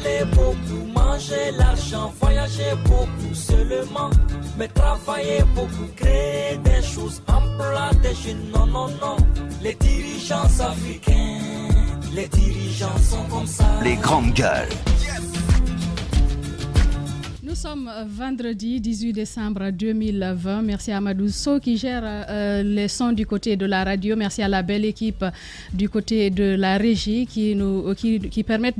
parler beaucoup, manger l'argent, voyager beaucoup seulement, mais travailler beaucoup, créer des choses, emploi des jeunes, non, non, non. Les dirigeants africains, les dirigeants sont comme ça. Les grandes gueules. Nous sommes vendredi 18 décembre 2020. Merci à Amadou Sow qui gère les sons du côté de la radio. Merci à la belle équipe du côté de la régie qui permet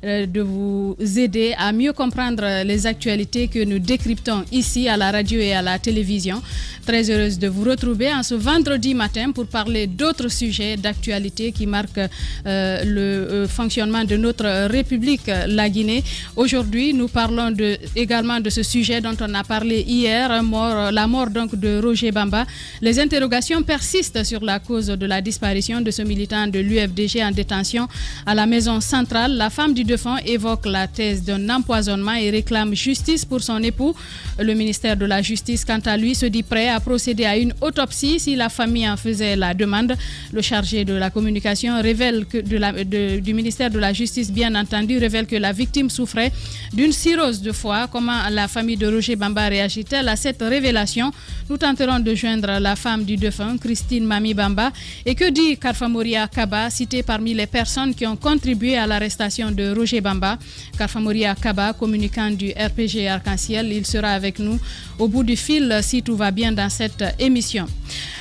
de vous aider à mieux comprendre les actualités que nous décryptons ici à la radio et à la télévision. Très heureuse de vous retrouver en ce vendredi matin pour parler d'autres sujets d'actualité qui marquent le fonctionnement de notre République, la Guinée. Aujourd'hui, nous parlons également de ce sujet dont on a parlé hier, la mort donc de Roger Bamba. Les interrogations persistent sur la cause de la disparition de ce militant de l'UFDG en détention à la maison centrale. La femme du défunt évoque la thèse d'un empoisonnement et réclame justice pour son époux. Le ministère de la Justice, quant à lui, se dit prêt à procéder à une autopsie si la famille en faisait la demande. Le chargé de la communication révèle du ministère de la Justice, bien entendu, révèle que la victime souffrait d'une cirrhose de foie. Comment la famille de Roger Bamba réagit-elle à cette révélation? Nous tenterons de joindre la femme du défunt, Christine Mami Bamba. Et que dit Karfamoria Kaba, cité parmi les personnes qui ont contribué à l'arrestation de Roger Bamba? Karfamoria Kaba, communicant du RPG Arc-en-Ciel, il sera avec nous au bout du fil si tout va bien dans cette émission.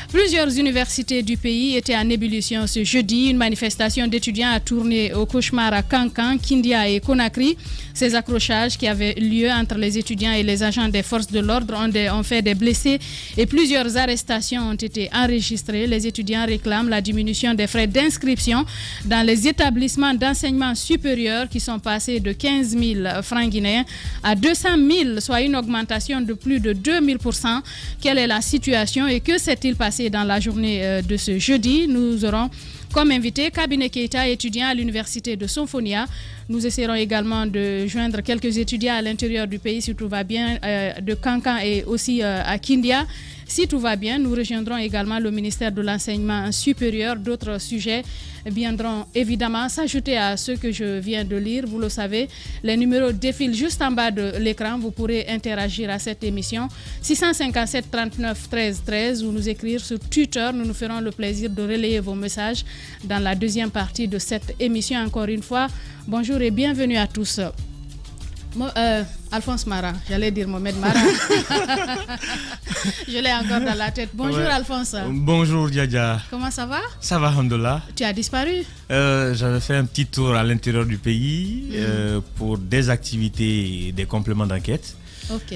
Plusieurs universités du pays étaient en ébullition ce jeudi. Une manifestation d'étudiants a tourné au cauchemar à Kankan, Kindia et Conakry. Ces accrochages qui avaient lieu entre les étudiants et les agents des forces de l'ordre ont fait des blessés et plusieurs arrestations ont été enregistrées. Les étudiants réclament la diminution des frais d'inscription dans les établissements d'enseignement supérieur qui sont passés de 15 000 francs guinéens à 200 000, soit une augmentation de plus de 2000%. Quelle est la situation et que s'est-il passé dans la journée de ce jeudi? Nous aurons comme invité Kabine Keita, étudiant à l'université de Somphonia. Nous essaierons également de joindre quelques étudiants à l'intérieur du pays, si tout va bien, de Kankan et aussi à Kindia. Si tout va bien, nous rejoindrons également le ministère de l'Enseignement supérieur. D'autres sujets viendront évidemment s'ajouter à ceux que je viens de lire. Vous le savez, les numéros défilent juste en bas de l'écran. Vous pourrez interagir à cette émission. 657 39 13 13 ou nous écrire sur Twitter. Nous nous ferons le plaisir de relayer vos messages dans la deuxième partie de cette émission. Encore une fois, bonjour et bienvenue à tous. Alphonse Mara, j'allais dire Mohamed Mara. Je l'ai encore dans la tête. Bonjour ouais. Alphonse. Bonjour Diadia. Comment ça va? Ça va, alhamdoulilah. Tu as disparu? J'avais fait un petit tour à l'intérieur du pays pour des activités et des compléments d'enquête. Ok.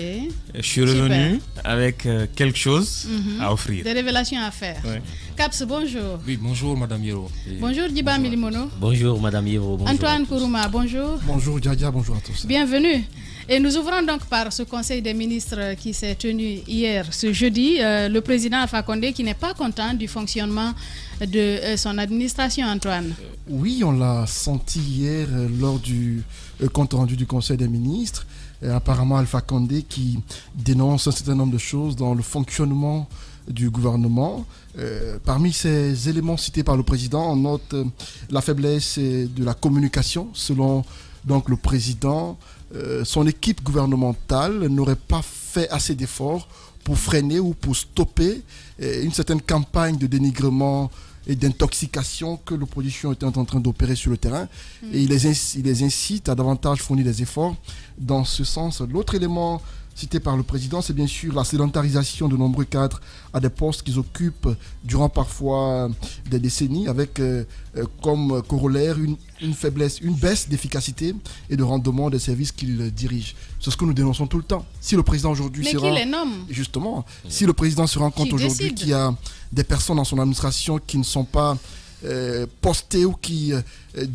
Je suis revenu avec quelque chose à offrir. Des révélations à faire. Ouais. Caps, bonjour. Oui, bonjour Madame Hiro. Bonjour Diba Milimono. Bonjour Madame Hiro. Antoine Kourouma, bonjour. Bonjour Diadia, bonjour à tous. Bienvenue. Et nous ouvrons donc par ce conseil des ministres qui s'est tenu hier, ce jeudi. Le président Alpha Condé qui n'est pas content du fonctionnement de son administration, Antoine. Oui, on l'a senti hier lors du compte rendu du conseil des ministres. Apparemment Alpha Condé qui dénonce un certain nombre de choses dans le fonctionnement du gouvernement. Parmi ces éléments cités par le président, on note la faiblesse de la communication. Selon donc le président, son équipe gouvernementale n'aurait pas fait assez d'efforts pour freiner ou pour stopper une certaine campagne de dénigrement et d'intoxication que l'opposition était en train d'opérer sur le terrain. Et il les incite à davantage fournir des efforts dans ce sens. L'autre élément cité par le président, c'est bien sûr la sédentarisation de nombreux cadres à des postes qu'ils occupent durant parfois des décennies, avec comme corollaire une faiblesse, une baisse d'efficacité et de rendement des services qu'ils dirigent. C'est ce que nous dénonçons tout le temps. Si le président aujourd'hui qui les nomme? Justement, si le président se rend compte aujourd'hui qu'il y a des personnes dans son administration qui ne sont pas postées ou qui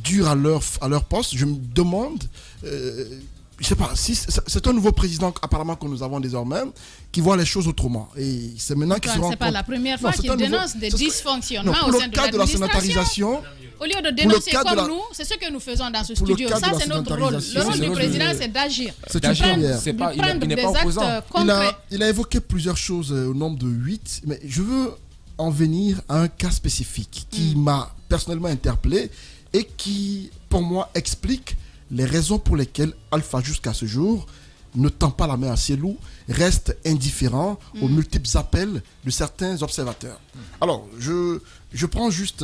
durent à leur poste, je me demande... je ne sais pas, si c'est un nouveau président apparemment que nous avons désormais qui voit les choses autrement. Et c'est maintenant qu'il se rend compte... C'est pas la première fois qu'il dénonce des dysfonctionnements au sein de l'administration. Au lieu de dénoncer comme nous, c'est ce que nous faisons dans ce studio. Ça, c'est notre rôle. Le rôle du président, c'est d'agir. C'est une première. Il n'est pas opposant. Il a évoqué plusieurs choses au nombre de 8, mais je veux en venir à un cas spécifique qui m'a personnellement interpellé. et qui, pour moi, explique les raisons pour lesquelles Alpha, jusqu'à ce jour, ne tend pas la main à Cellou, reste indifférent aux multiples appels de certains observateurs. Alors, je prends juste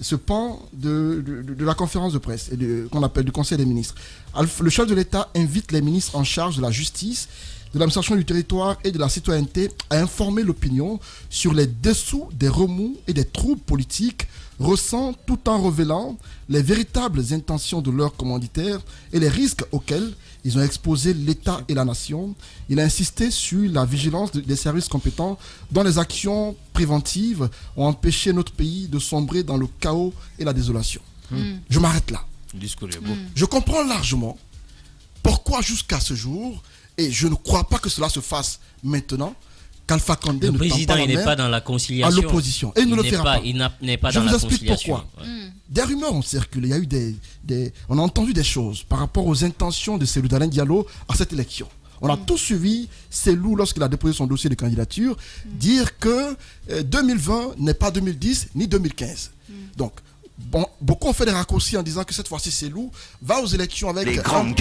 ce pan de la conférence de presse qu'on appelle du Conseil des ministres. Le chef de l'État invite les ministres en charge de la justice, de l'administration du territoire et de la citoyenneté à informer l'opinion sur les dessous des remous et des troubles politiques ressent tout en révélant les véritables intentions de leurs commanditaires et les risques auxquels ils ont exposé l'État et la nation. Il a insisté sur la vigilance des services compétents dont les actions préventives ont empêché notre pays de sombrer dans le chaos et la désolation. Je m'arrête là. Le discours est beau. Je comprends largement pourquoi jusqu'à ce jour, et je ne crois pas que cela se fasse maintenant, qu'Alpha Condé ne tend pas la main pas dans la conciliation. à l'opposition. Et il ne le fera pas. Il n'est pas Je dans vous la explique conciliation. pourquoi. Des rumeurs ont circulé. Il y a eu on a entendu des choses par rapport aux intentions de Cellou Dalein Diallo à cette élection. On a tous suivi Cellou lorsqu'il a déposé son dossier de candidature dire que 2020 n'est pas 2010 ni 2015. Donc, bon, beaucoup ont fait des raccourcis en disant que cette fois-ci Cellou va aux élections avec un plan B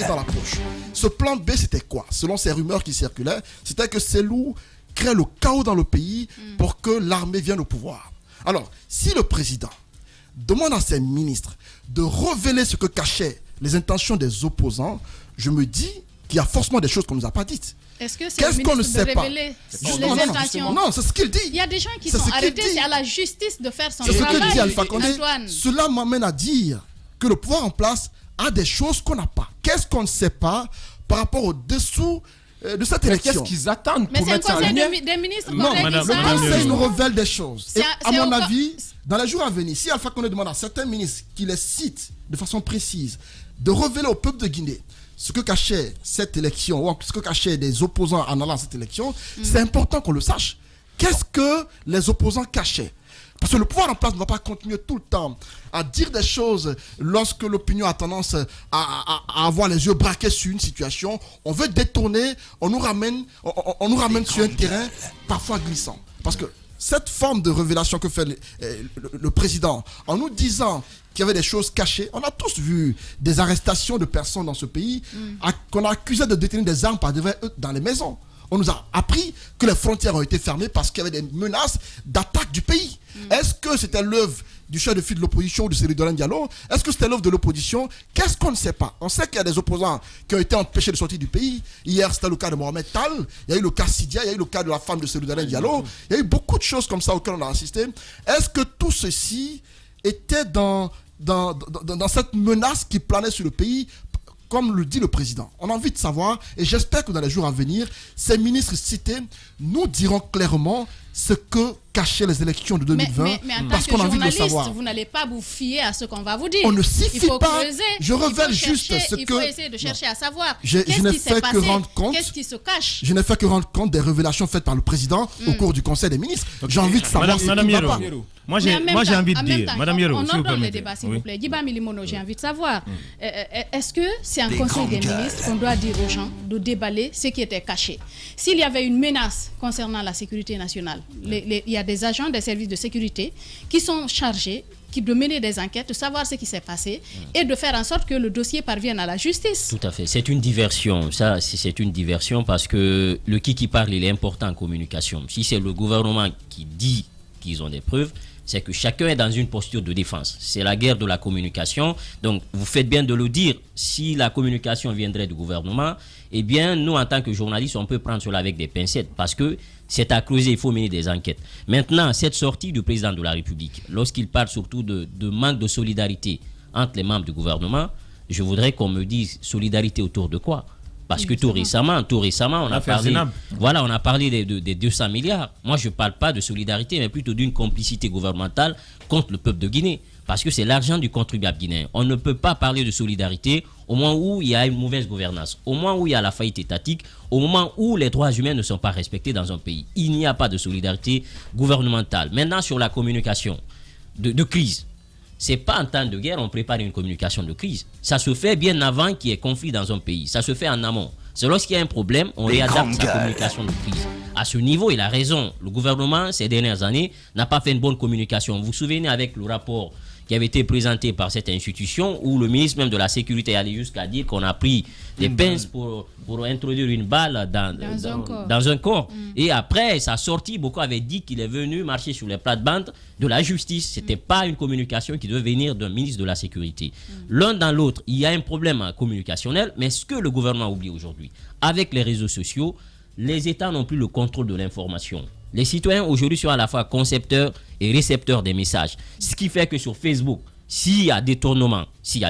dans la poche. Ce plan B, c'était quoi? Selon ces rumeurs qui circulaient, c'était que Cellou crée le chaos dans le pays pour que l'armée vienne au pouvoir. Alors, si le président demande à ses ministres de révéler ce que cachaient les intentions des opposants, je me dis qu'il y a forcément des choses qu'on ne nous a pas dites. Est-ce que c'est Qu'est-ce le qu'on ne ministre sait de pas? révéler Non, les intentions? non, c'est ce qu'il dit. Il y a des gens qui C'est sont ce qu'il arrêtés, dit. c'est à la justice de faire son C'est ce travail. que dit Alpha Condé. Antoine. Cela m'amène à dire que le pouvoir en place a des choses qu'on n'a pas. Qu'est-ce qu'on ne sait pas par rapport au dessous de cette Mais élection? qu'est-ce qu'ils attendent Mais pour c'est un mettre ça en conseil lumière? des ministres Non, qu'on a madame, dit le ça. conseil nous révèle des choses. Et à c'est mon encore- avis, dans les jours à venir, si Alpha Condé demande à certains ministres qui les citent de façon précise de révéler au peuple de Guinée ce que cachait cette élection, ou ce que cachaient des opposants en allant à cette élection, c'est important qu'on le sache. Qu'est-ce que les opposants cachaient? Parce que le pouvoir en place ne va pas continuer tout le temps à dire des choses lorsque l'opinion a tendance à avoir les yeux braqués sur une situation. On veut détourner, on nous ramène sur un terrain parfois glissant. Parce que cette forme de révélation que fait le président, en nous disant qu'il y avait des choses cachées, on a tous vu des arrestations de personnes dans ce pays qu'on a accusé de détenir des armes par devant eux dans les maisons. On nous a appris que les frontières ont été fermées parce qu'il y avait des menaces d'attaque du pays. Est-ce que c'était l'œuvre du chef de file de l'opposition ou de Cellou Dalein Diallo? Est-ce que c'était l'œuvre de l'opposition? Qu'est-ce qu'on ne sait pas? On sait qu'il y a des opposants qui ont été empêchés de sortir du pays. Hier, c'était le cas de Mohamed Tal. Il y a eu le cas Sidia. Il y a eu le cas de la femme de Cellou Dalein Diallo. Il y a eu beaucoup de choses comme ça auxquelles on a assisté. Est-ce que tout ceci était dans cette menace qui planait sur le pays, comme le dit le président? On a envie de savoir, et j'espère que dans les jours à venir, ces ministres cités nous diront clairement ce que cachaient les élections de 2020, mais en tant parce que qu'on a envie de le journaliste, savoir. vous n'allez pas vous fier à ce qu'on va vous dire. On ne Il s'y faut fie pas. creuser, Je il faut révèle juste chercher, ce il que... faut essayer de chercher à savoir Je qu'est-ce n'ai qui fait s'est que passé, rendre compte. qu'est-ce qui se cache. Je n'ai fait que rendre compte des révélations faites par le président au cours du Conseil des ministres. J'ai envie de savoir ce Madame qui ne va Yero, pas. moi Mais en même j'ai temps- envie en de même dire, temps, Madame Yero, on si vous ordonne le permettez. débat, s'il Oui. vous plaît. Diba Milimono, j'ai envie de savoir, est-ce que c'est un conseil des ministres qu'on doit dire aux gens de déballer ce qui était caché? S'il y avait une menace concernant la sécurité nationale, il y a des agents des services de sécurité qui sont chargés de mener des enquêtes, de savoir ce qui s'est passé et de faire en sorte que le dossier parvienne à la justice. Tout à fait. C'est une diversion. Ça, c'est une diversion parce que le qui parle, il est important en communication. Si c'est le gouvernement qui dit qu'ils ont des preuves, c'est que chacun est dans une posture de défense. C'est la guerre de la communication. Donc, vous faites bien de le dire. Si la communication viendrait du gouvernement, eh bien, nous, en tant que journalistes, on peut prendre cela avec des pincettes parce que c'est à creuser, il faut mener des enquêtes. Maintenant, cette sortie du président de la République, lorsqu'il parle surtout de manque de solidarité entre les membres du gouvernement, je voudrais qu'on me dise solidarité autour de quoi? Parce que tout récemment, on a parlé, voilà, on a parlé des 200 milliards. Moi, je ne parle pas de solidarité, mais plutôt d'une complicité gouvernementale contre le peuple de Guinée. Parce que c'est l'argent du contribuable guinéen. On ne peut pas parler de solidarité au moment où il y a une mauvaise gouvernance, au moment où il y a la faillite étatique, au moment où les droits humains ne sont pas respectés dans un pays. Il n'y a pas de solidarité gouvernementale. Maintenant, sur la communication de crise. C'est pas en temps de guerre, on prépare une communication de crise. Ça se fait bien avant qu'il y ait conflit dans un pays. Ça se fait en amont. C'est lorsqu'il y a un problème, on réadapte sa communication de crise. À ce niveau, il a raison. Le gouvernement, ces dernières années, n'a pas fait une bonne communication. Vous vous souvenez avec le rapport qui avait été présenté par cette institution, où le ministre même de la Sécurité allait jusqu'à dire qu'on a pris des pinces pour introduire une balle dans un corps. Et après sa sortie, beaucoup avaient dit qu'il est venu marcher sur les plates-bandes de la justice. Ce n'était pas une communication qui devait venir d'un ministre de la Sécurité. L'un dans l'autre, il y a un problème communicationnel, mais ce que le gouvernement oublie aujourd'hui, avec les réseaux sociaux, les États n'ont plus le contrôle de l'information. Les citoyens aujourd'hui sont à la fois concepteurs et récepteurs des messages. Ce qui fait que sur Facebook, s'il y a détournement, si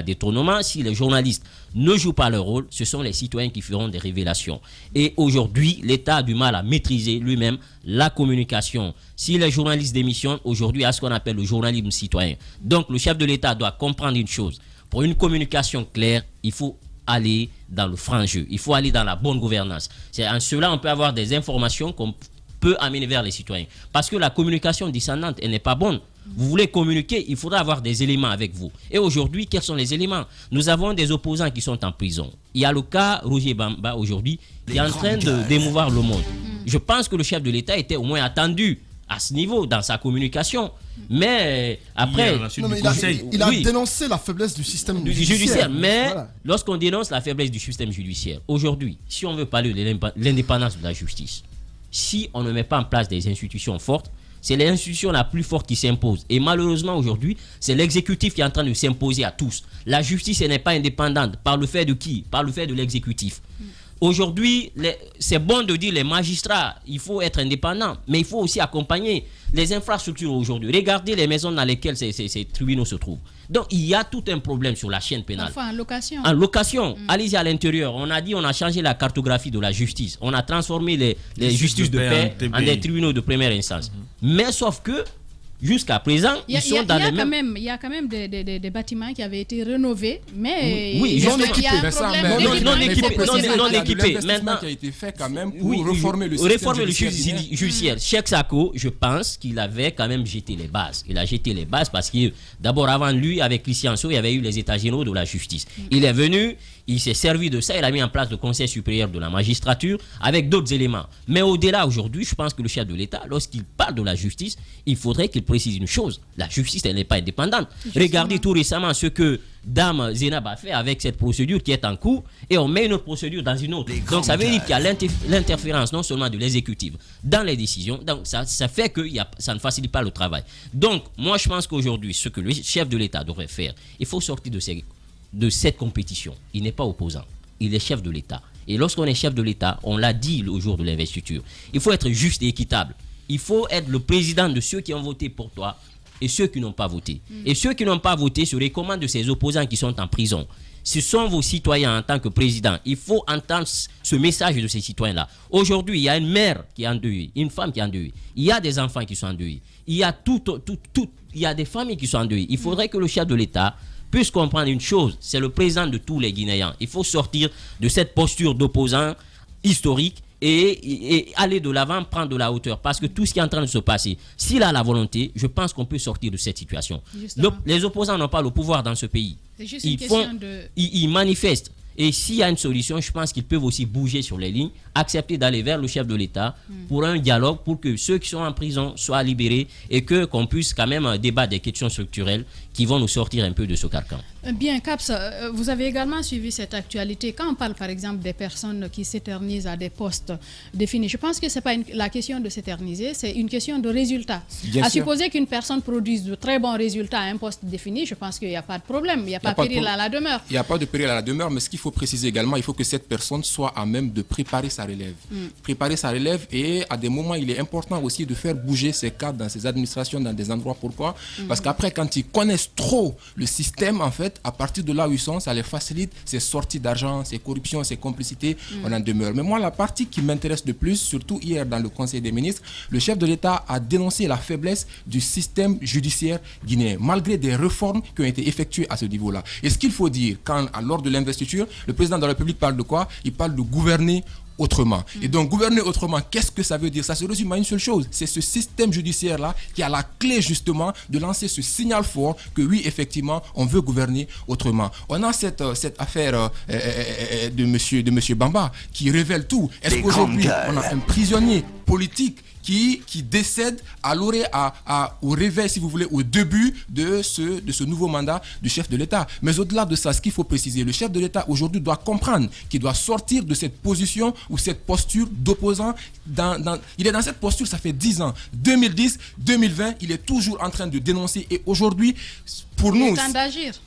les journalistes ne jouent pas leur rôle, ce sont les citoyens qui feront des révélations. Et aujourd'hui, l'État a du mal à maîtriser lui-même la communication. Si les journalistes démissionnent, aujourd'hui, il y a ce qu'on appelle le journalisme citoyen. Donc, le chef de l'État doit comprendre une chose. Pour une communication claire, il faut aller dans le franc jeu. Il faut aller dans la bonne gouvernance. C'est en cela on peut avoir des informations qu'on peut amener vers les citoyens. Parce que la communication descendante, elle n'est pas bonne. Vous voulez communiquer, il faudra avoir des éléments avec vous. Et aujourd'hui, quels sont les éléments? Nous avons des opposants qui sont en prison. Il y a le cas Roger Bamba aujourd'hui qui est en train d'émouvoir le monde. Je pense que le chef de l'État était au moins attendu à ce niveau dans sa communication. Mais après, il a dénoncé la faiblesse du système judiciaire. Mais lorsqu'on dénonce la faiblesse du système judiciaire, aujourd'hui, si on veut parler de l'indépendance de la justice, si on ne met pas en place des institutions fortes, c'est l'institution la plus forte qui s'impose. Et malheureusement, aujourd'hui, c'est l'exécutif qui est en train de s'imposer à tous. La justice, elle n'est pas indépendante. Par le fait de qui? Par le fait de l'exécutif. Aujourd'hui, c'est bon de dire les magistrats, il faut être indépendant, mais il faut aussi accompagner les infrastructures aujourd'hui. Regardez les maisons dans lesquelles ces tribunaux se trouvent. Donc, il y a tout un problème sur la chaîne pénale. Enfin, en location. En location. Allez-y à l'intérieur. On a dit, on a changé la cartographie de la justice. On a transformé les justices de paix en des tribunaux de première instance. Mais sauf que, jusqu'à présent, ils sont dans les mêmes... Il y a quand même des bâtiments qui avaient été rénovés, mais oui, il y a un problème non équipés. Maintenant, qui a été fait quand même pour réformer le système judiciaire. Cheikh Sako, je pense qu'il avait quand même jeté les bases. Il a jeté les bases parce que d'abord avant lui, avec Christian Sow, il y avait eu les états généraux de la justice. Il est venu, il s'est servi de ça, il a mis en place le Conseil supérieur de la magistrature avec d'autres éléments. Mais au-delà aujourd'hui, je pense que le chef de l'État, lorsqu'il parle de la justice, il faudrait qu'il précise une chose. La justice, elle n'est pas indépendante. Justement. Regardez tout récemment ce que Dame Zénab a fait avec cette procédure qui est en cours et on met une autre procédure dans une autre. Donc ça veut dire qu'il y a l'interférence non seulement de l'exécutif dans les décisions. Donc ça fait que ça ne facilite pas le travail. Donc moi je pense qu'aujourd'hui, ce que le chef de l'État devrait faire, il faut sortir de cette compétition. Il n'est pas opposant. Il est chef de l'État. Et lorsqu'on est chef de l'État, on l'a dit le jour de l'investiture, il faut être juste et équitable. Il faut être le président de ceux qui ont voté pour toi et ceux qui n'ont pas voté. Et ceux qui n'ont pas voté se recommandent de ces opposants qui sont en prison. Ce sont vos citoyens en tant que président. Il faut entendre ce message de ces citoyens-là. Aujourd'hui, il y a une mère qui est endeuillée, une femme qui est endeuillée. Il y a des enfants qui sont endeuillés. Il y a il y a des familles qui sont endeuillées. Il faudrait que le chef de l'État puisse comprendre une chose, c'est le président de tous les Guinéens. Il faut sortir de cette posture d'opposant historique et aller de l'avant, prendre de la hauteur. Parce que tout ce qui est en train de se passer, s'il a la volonté, je pense qu'on peut sortir de cette situation. Les opposants n'ont pas le pouvoir dans ce pays. C'est juste une question ils manifestent. Et s'il y a une solution, je pense qu'ils peuvent aussi bouger sur les lignes, accepter d'aller vers le chef de l'État pour un dialogue, pour que ceux qui sont en prison soient libérés et qu'on puisse quand même débattre des questions structurelles qui vont nous sortir un peu de ce carcan. Bien, Caps, vous avez également suivi cette actualité. Quand on parle par exemple des personnes qui s'éternisent à des postes définis, je pense que ce n'est pas la question de s'éterniser, c'est une question de résultat. À supposer qu'une personne produise de très bons résultats à un poste défini, je pense qu'il n'y a pas de problème, il n'y a pas de péril à la demeure. Il n'y a pas de péril à la demeure, mais ce qu'il faut préciser également, il faut que cette personne soit à même de préparer sa relève. Préparer sa relève et à des moments, il est important aussi de faire bouger ses cadres dans ses administrations, dans des endroits. Pourquoi? Parce qu'après, quand ils connaissent trop le système, en fait, à partir de là où ils sont, ça les facilite, ces sorties d'argent, ces corruptions, ces complicités, on en demeure. Mais moi, la partie qui m'intéresse le plus, surtout hier dans le Conseil des ministres, le chef de l'État a dénoncé la faiblesse du système judiciaire guinéen, malgré des réformes qui ont été effectuées à ce niveau-là. Et ce qu'il faut dire, lors de l'investiture, le président de la République parle de quoi? Il parle de gouverner autrement. Et donc, gouverner autrement, qu'est-ce que ça veut dire? Ça se résume à une seule chose. C'est ce système judiciaire-là qui a la clé, justement, de lancer ce signal fort que oui, effectivement, on veut gouverner autrement. On a cette affaire de monsieur Bamba qui révèle tout. Est-ce qu'aujourd'hui, on a un prisonnier politique qui décède au réveil, si vous voulez, au début de ce nouveau mandat du chef de l'État. Mais au-delà de ça, ce qu'il faut préciser, le chef de l'État aujourd'hui doit comprendre qu'il doit sortir de cette position ou cette posture d'opposant. Il est dans cette posture, ça fait 10 ans. 2010, 2020, il est toujours en train de dénoncer. Et aujourd'hui, pour nous,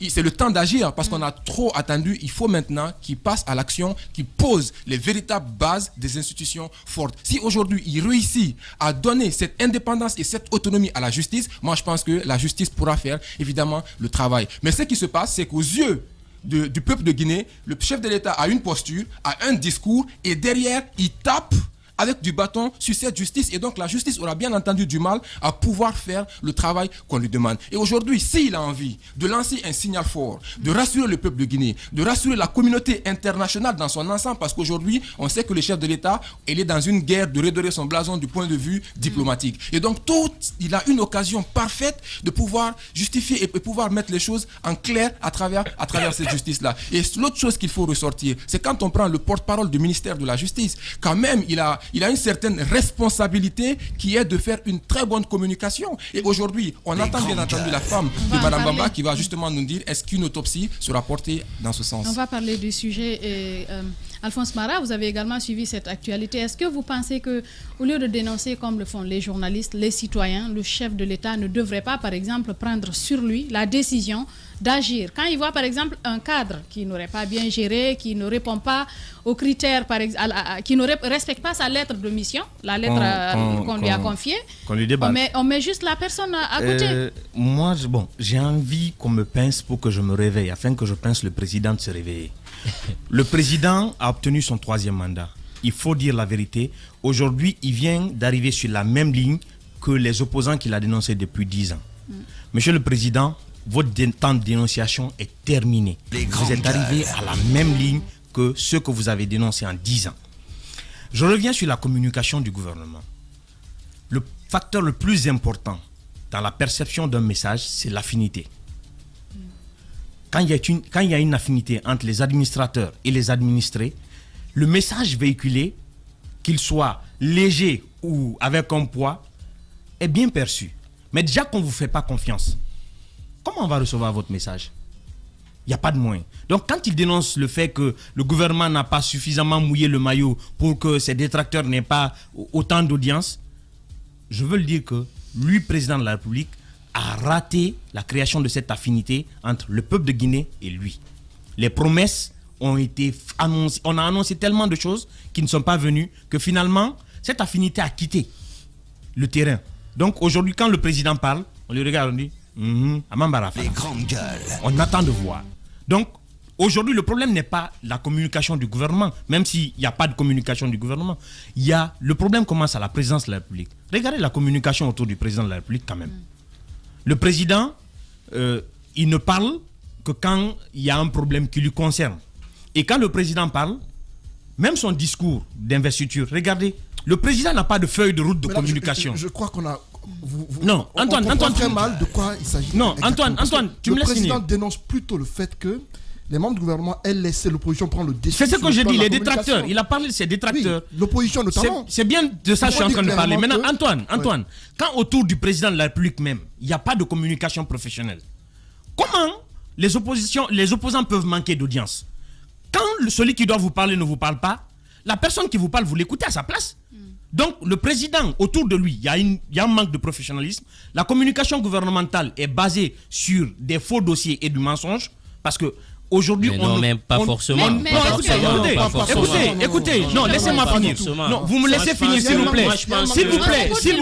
c'est le temps d'agir parce qu'on a trop attendu. Il faut maintenant qu'il passe à l'action, qu'il pose les véritables bases des institutions fortes. Si aujourd'hui, il réussit à donner cette indépendance et cette autonomie à la justice, moi je pense que la justice pourra faire évidemment le travail. Mais ce qui se passe, c'est qu'aux yeux du peuple de Guinée, le chef de l'État a une posture, a un discours et derrière, il tape avec du bâton sur cette justice. Et donc la justice aura bien entendu du mal à pouvoir faire le travail qu'on lui demande. Et aujourd'hui, s'il a envie de lancer un signal fort, de rassurer le peuple de Guinée, de rassurer la communauté internationale dans son ensemble, parce qu'aujourd'hui, on sait que le chef de l'État, il est dans une guerre de redorer son blason du point de vue diplomatique. Et donc, il a une occasion parfaite de pouvoir justifier et pouvoir mettre les choses en clair à travers cette justice-là. Et l'autre chose qu'il faut ressortir, c'est quand on prend le porte-parole du ministère de la Justice, quand même, il a une certaine responsabilité qui est de faire une très bonne communication. Et aujourd'hui, on attend bien entendu la femme de Mme Bamba qui va justement nous dire est-ce qu'une autopsie sera portée dans ce sens. On va parler du sujet. Et, Alphonse Mara, vous avez également suivi cette actualité. Est-ce que vous pensez qu'au lieu de dénoncer comme le font les journalistes, les citoyens, le chef de l'État ne devrait pas, par exemple, prendre sur lui la décision d'agir? Quand il voit, par exemple, un cadre qui n'aurait pas bien géré, qui ne répond pas aux critères, qui ne respecte pas sa lettre de mission, la lettre qu'on lui a confiée, on met juste la personne à côté. Moi, j'ai envie qu'on me pince pour que je me réveille, afin que je pince le président de se réveiller. Le président a obtenu son 3e mandat. Il faut dire la vérité. Aujourd'hui, il vient d'arriver sur la même ligne que les opposants qu'il a dénoncés depuis 10 ans. Monsieur le Président, votre temps de dénonciation est terminé. Vous êtes arrivé à la même ligne que ceux que vous avez dénoncés en 10 ans. Je reviens sur la communication du gouvernement. Le facteur le plus important dans la perception d'un message, c'est l'affinité. Quand il y a une affinité entre les administrateurs et les administrés, le message véhiculé, qu'il soit léger ou avec un poids, est bien perçu. Mais déjà qu'on ne vous fait pas confiance, comment on va recevoir votre message? Il n'y a pas de moyen. Donc quand il dénonce le fait que le gouvernement n'a pas suffisamment mouillé le maillot pour que ses détracteurs n'aient pas autant d'audience, je veux le dire que lui, président de la République, a raté la création de cette affinité entre le peuple de Guinée et lui. Les promesses ont été annoncées. On a annoncé tellement de choses qui ne sont pas venues que finalement, cette affinité a quitté le terrain. Donc aujourd'hui, quand le président parle, on lui regarde, on dit les grandes gueules. On attend de voir. Donc aujourd'hui, le problème n'est pas la communication du gouvernement, même s'il n'y a pas de communication du gouvernement. Le problème commence à la présidence de la République. Regardez la communication autour du président de la République quand même. Le président, il ne parle que quand il y a un problème qui lui concerne. Et quand le président parle, même son discours d'investiture, regardez, le président n'a pas de feuille de route de communication. Je crois qu'on a... Non, Antoine, très mal de quoi il s'agit. Non, Antoine, tu me laisses finir. Le président dénonce plutôt le fait que les membres du gouvernement aient laissé l'opposition prendre le décision. C'est ce que j'ai dit, les détracteurs. Il a parlé de ses détracteurs. Oui, l'opposition notamment. C'est bien de ça que je suis en train de parler. Maintenant, Antoine, quand autour du président de la République même, il n'y a pas de communication professionnelle, comment les opposants peuvent manquer d'audience? Quand celui qui doit vous parler ne vous parle pas, la personne qui vous parle, vous l'écoutez à sa place. Donc, le président, autour de lui, il y a un manque de professionnalisme. La communication gouvernementale est basée sur des faux dossiers et du mensonge. Parce que aujourd'hui, pas forcément. Écoutez, non, laissez-moi finir. Non, vous me laissez finir, s'il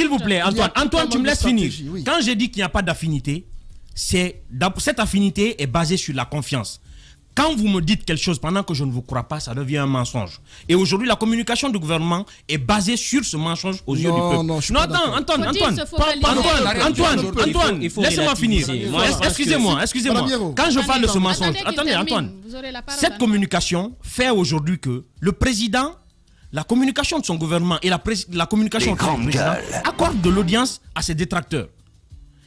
vous plaît, Antoine, tu me laisses finir. Quand j'ai dit qu'il n'y a pas d'affinité, cette affinité est basée sur la confiance. Quand vous me dites quelque chose pendant que je ne vous crois pas, ça devient un mensonge. Et aujourd'hui, la communication du gouvernement est basée sur ce mensonge aux yeux du peuple. Non, Antoine, laissez-moi finir. Excusez-moi. Quand je parle de ce mensonge, attendez, Antoine. Cette communication fait aujourd'hui que le président, la communication de son gouvernement et la communication du président accorde de l'audience à ses détracteurs.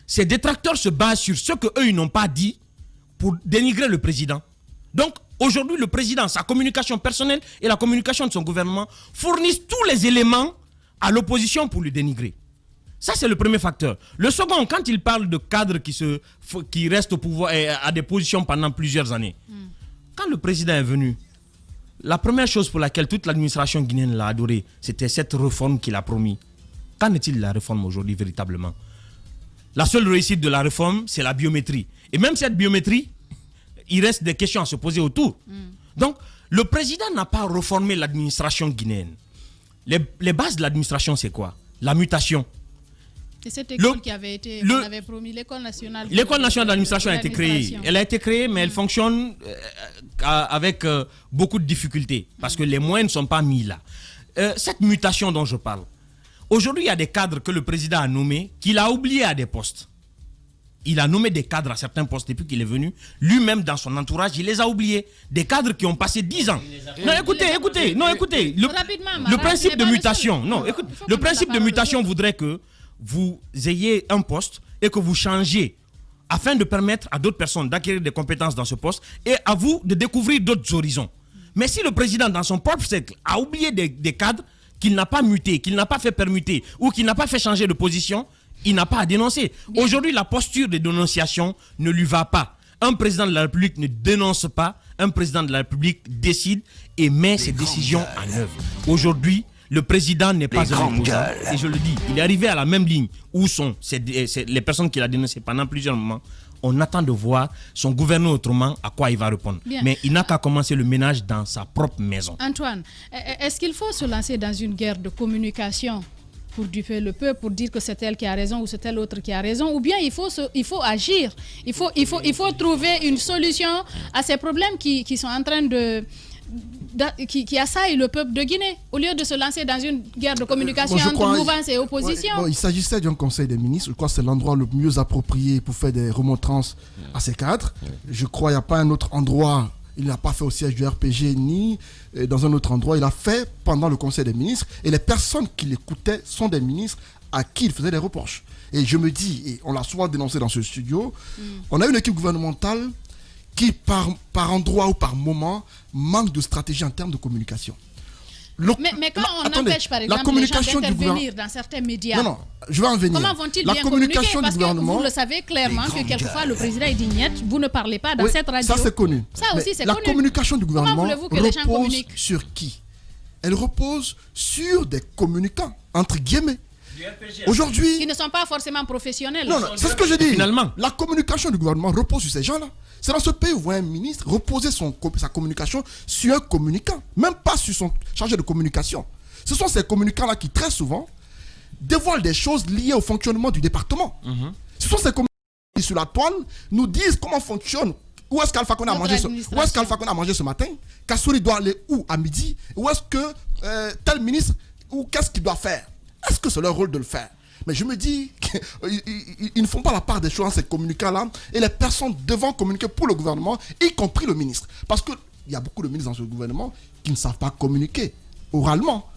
Ces détracteurs se basent sur ce qu'eux, ils n'ont pas dit pour dénigrer le président. Donc, aujourd'hui, le président, sa communication personnelle et la communication de son gouvernement fournissent tous les éléments à l'opposition pour le dénigrer. Ça, c'est le premier facteur. Le second, quand il parle de cadres qui restent au pouvoir et à des positions pendant plusieurs années, quand le président est venu, la première chose pour laquelle toute l'administration guinéenne l'a adoré, c'était cette réforme qu'il a promis. Qu'en est-il de la réforme aujourd'hui véritablement? La seule réussite de la réforme, c'est la biométrie. Et même cette biométrie, il reste des questions à se poser autour. Donc, le président n'a pas réformé l'administration guinéenne. Les bases de l'administration, c'est quoi? La mutation. Et cette école qui avait été, on avait promis, l'école nationale. L'école nationale d'administration a été créée. Elle a été créée, mais elle fonctionne avec beaucoup de difficultés parce que les moyens ne sont pas mis là. Cette mutation dont je parle, aujourd'hui, il y a des cadres que le président a nommés qu'il a oubliés à des postes. Il a nommé des cadres à certains postes depuis qu'il est venu. Lui-même, dans son entourage, il les a oubliés. Des cadres qui ont passé 10 ans. Non, écoutez. Le principe de mutation, le principe de mutation voudrait que vous ayez un poste et que vous changiez afin de permettre à d'autres personnes d'acquérir des compétences dans ce poste et à vous de découvrir d'autres horizons. Mais si le président, dans son propre cercle, a oublié des cadres qu'il n'a pas mutés, qu'il n'a pas fait permuter ou qu'il n'a pas fait changer de position, il n'a pas à dénoncer. Aujourd'hui, la posture de dénonciation ne lui va pas. Un président de la République ne dénonce pas. Un président de la République décide et met ses décisions en œuvre. Aujourd'hui, le président n'est pas un opposant. Et je le dis, il est arrivé à la même ligne où sont les personnes qu'il a dénoncées pendant plusieurs moments. On attend de voir son gouvernement autrement à quoi il va répondre. Bien. Mais il n'a qu'à commencer le ménage dans sa propre maison. Antoine, est-ce qu'il faut se lancer dans une guerre de communication pour duper le peuple, pour dire que c'est elle qui a raison ou c'est tel autre qui a raison, ou bien il faut agir, il faut trouver une solution à ces problèmes qui sont en train qui assaillent le peuple de Guinée, au lieu de se lancer dans une guerre de communication entre mouvance et opposition. Il s'agissait d'un conseil des ministres, je crois que c'est l'endroit le mieux approprié pour faire des remontrances à ces cadres. Je crois qu'il n'y a pas un autre endroit. Il n'a pas fait au siège du RPG ni dans un autre endroit. Il a fait pendant le Conseil des ministres. Et les personnes qui l'écoutaient sont des ministres à qui il faisait des reproches. Et je me dis, et on l'a souvent dénoncé dans ce studio, on a une équipe gouvernementale qui, par endroit ou par moment, manque de stratégie en termes de communication. Mais quand on empêche, par exemple, les gens d'intervenir dans certains médias, non, je vais en venir. Comment vont-ils bien communiquer? Parce que vous le savez clairement que quelquefois le président il dit niet, vous ne parlez pas dans cette radio. Ça c'est connu. Ça aussi c'est connu. La communication du gouvernement repose sur qui? Elle repose sur des communicants, entre guillemets. Aujourd'hui, qui ne sont pas forcément professionnels. Non, c'est ce que je dis. Finalement, la communication du gouvernement repose sur ces gens-là. C'est dans ce pays où vous voyez un ministre reposer sa communication sur un communicant, même pas sur son chargé de communication. Ce sont ces communicants-là qui, très souvent, dévoilent des choses liées au fonctionnement du département. Ce sont ces communicants qui, sur la toile, nous disent comment fonctionne. Où est-ce qu'Alpha Condé a mangé ce matin? Kassouri doit aller où à midi? Où est-ce que tel ministre, ou qu'est-ce qu'il doit faire? Est-ce que c'est leur rôle de le faire? Mais je me dis qu'ils ne font pas la part des choses dans ces communicants-là. Et les personnes devant communiquer pour le gouvernement, y compris le ministre. Parce qu'il y a beaucoup de ministres dans ce gouvernement qui ne savent pas communiquer oralement.